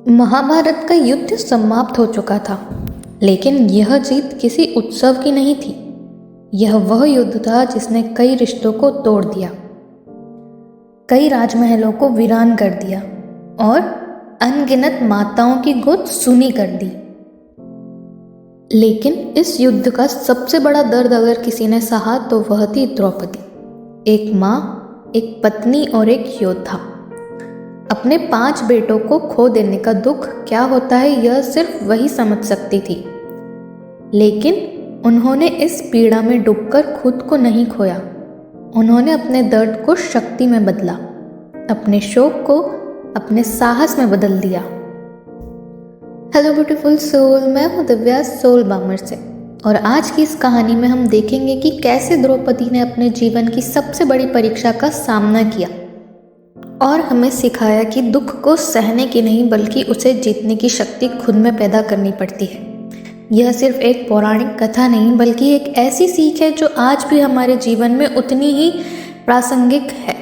महाभारत का युद्ध समाप्त हो चुका था, लेकिन यह जीत किसी उत्सव की नहीं थी। यह वह युद्ध था जिसने कई रिश्तों को तोड़ दिया, कई राजमहलों को वीरान कर दिया और अनगिनत माताओं की गोद सूनी कर दी। लेकिन इस युद्ध का सबसे बड़ा दर्द अगर किसी ने सहा तो वह थी द्रौपदी, एक माँ, एक पत्नी और एक योद्धा। अपने 5 बेटों को खो देने का दुख क्या होता है यह सिर्फ वही समझ सकती थी, लेकिन उन्होंने इस पीड़ा में डूबकर खुद को नहीं खोया। उन्होंने अपने दर्द को शक्ति में बदला, अपने शोक को अपने साहस में बदल दिया। हेलो ब्यूटीफुल सोल, मैं हूँ दिव्या सोल बामर से, और आज की इस कहानी में हम देखेंगे कि कैसे द्रौपदी ने अपने जीवन की सबसे बड़ी परीक्षा का सामना किया और हमें सिखाया कि दुख को सहने की नहीं बल्कि उसे जीतने की शक्ति खुद में पैदा करनी पड़ती है। यह सिर्फ एक पौराणिक कथा नहीं बल्कि एक ऐसी सीख है जो आज भी हमारे जीवन में उतनी ही प्रासंगिक है।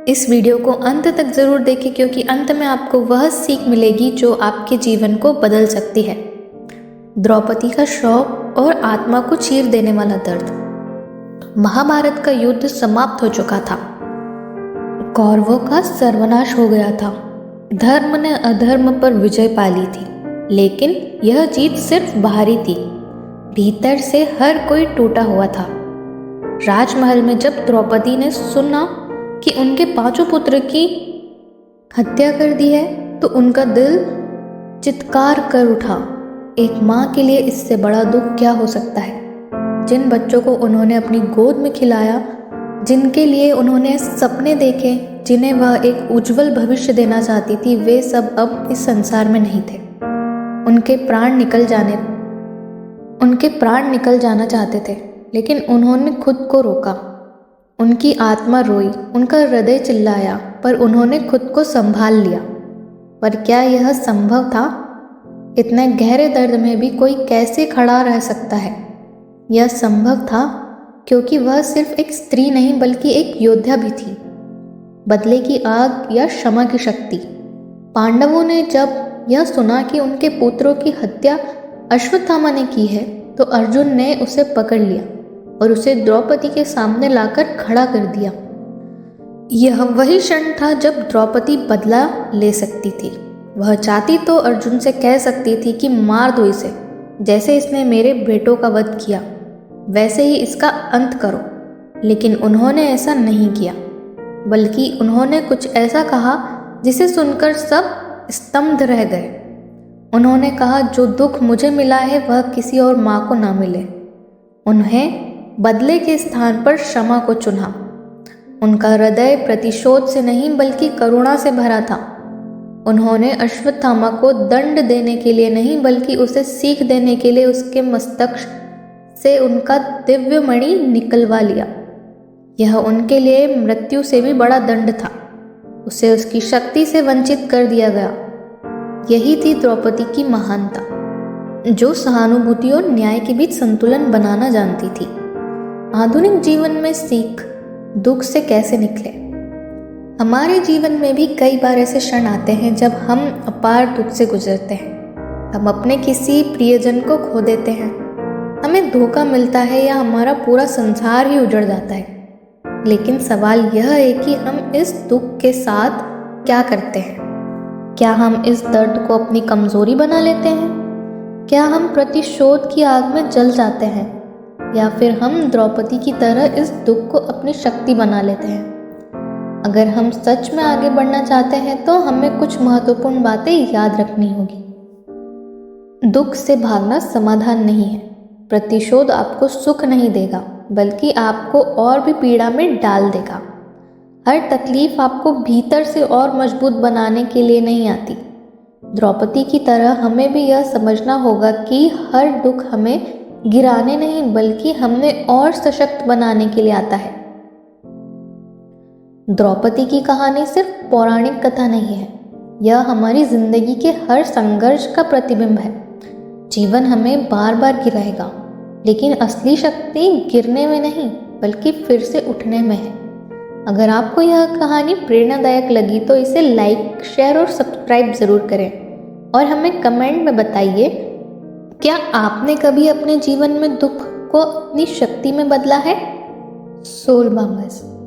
इस वीडियो को अंत तक ज़रूर देखें, क्योंकि अंत में आपको वह सीख मिलेगी जो आपके जीवन को बदल सकती है। द्रौपदी का शौक और आत्मा को चीर देने वाला दर्द। महाभारत का युद्ध समाप्त हो चुका था, कौरवों का सर्वनाश हो गया था, धर्म ने अधर्म पर विजय पा ली थी। लेकिन यह जीत सिर्फ बाहरी थी, भीतर से हर कोई टूटा हुआ था। राजमहल में जब द्रौपदी ने सुना कि उनके 5 पुत्र की हत्या कर दी है तो उनका दिल चित्कार कर उठा। एक माँ के लिए इससे बड़ा दुख क्या हो सकता है। जिन बच्चों को उन्होंने अपनी गोद में खिलाया, जिनके लिए उन्होंने सपने देखे, जिन्हें वह एक उज्जवल भविष्य देना चाहती थी, वे सब अब इस संसार में नहीं थे। उनके प्राण निकल जाना चाहते थे, लेकिन उन्होंने खुद को रोका। उनकी आत्मा रोई, उनका हृदय चिल्लाया, पर उन्होंने खुद को संभाल लिया। पर क्या यह संभव था? इतने गहरे दर्द में भी कोई कैसे खड़ा रह सकता है? यह संभव था क्योंकि वह सिर्फ एक स्त्री नहीं बल्कि एक योद्धा भी थी। बदले की आग या क्षमा की शक्ति। पांडवों ने जब यह सुना कि उनके पुत्रों की हत्या अश्वत्थामा ने की है तो अर्जुन ने उसे पकड़ लिया और उसे द्रौपदी के सामने लाकर खड़ा कर दिया। यह वही क्षण था जब द्रौपदी बदला ले सकती थी। वह चाहती तो अर्जुन से कह सकती थी कि मार दो इसे, जैसे इसने मेरे बेटों का वध किया वैसे ही इसका अंत करो। लेकिन उन्होंने ऐसा नहीं किया, बल्कि उन्होंने कुछ ऐसा कहा जिसे सुनकर सब स्तब्ध रह गए। उन्होंने कहा, जो दुख मुझे मिला है वह किसी और माँ को ना मिले। उन्हें बदले के स्थान पर क्षमा को चुना। उनका हृदय प्रतिशोध से नहीं बल्कि करुणा से भरा था। उन्होंने अश्वत्थामा को दंड देने के लिए नहीं बल्कि उसे सीख देने के लिए उसके मस्तक से उनका दिव्य मणि निकलवा लिया। यह उनके लिए मृत्यु से भी बड़ा दंड था। उसे उसकी शक्ति से वंचित कर दिया गया। यही थी द्रौपदी की महानता, जो सहानुभूति और न्याय के बीच संतुलन बनाना जानती थी। आधुनिक जीवन में सीख, दुख से कैसे निकले। हमारे जीवन में भी कई बार ऐसे क्षण आते हैं जब हम अपार दुख से गुजरते हैं। हम अपने किसी प्रियजन को खो देते हैं, हमें धोखा मिलता है या हमारा पूरा संसार ही उजड़ जाता है। लेकिन सवाल यह है कि हम इस दुख के साथ क्या करते हैं? क्या हम इस दर्द को अपनी कमजोरी बना लेते हैं? क्या हम प्रतिशोध की आग में जल जाते हैं? या फिर हम द्रौपदी की तरह इस दुख को अपनी शक्ति बना लेते हैं? अगर हम सच में आगे बढ़ना चाहते हैं तो हमें कुछ महत्वपूर्ण बातें याद रखनी होगी। दुख से भागना समाधान नहीं है। प्रतिशोध आपको सुख नहीं देगा बल्कि आपको और भी पीड़ा में डाल देगा। हर तकलीफ आपको भीतर से और मजबूत बनाने के लिए नहीं आती। द्रौपदी की तरह हमें भी यह समझना होगा कि हर दुख हमें गिराने नहीं बल्कि हमें और सशक्त बनाने के लिए आता है। द्रौपदी की कहानी सिर्फ पौराणिक कथा नहीं है, यह हमारी जिंदगी के हर संघर्ष का प्रतिबिंब है। जीवन हमें बार बार गिराएगा, लेकिन असली शक्ति गिरने में नहीं बल्कि फिर से उठने में है। अगर आपको यह कहानी प्रेरणादायक लगी तो इसे लाइक, शेयर और सब्सक्राइब ज़रूर करें। और हमें कमेंट में बताइए, क्या आपने कभी अपने जीवन में दुख को अपनी शक्ति में बदला है? सोल मामस।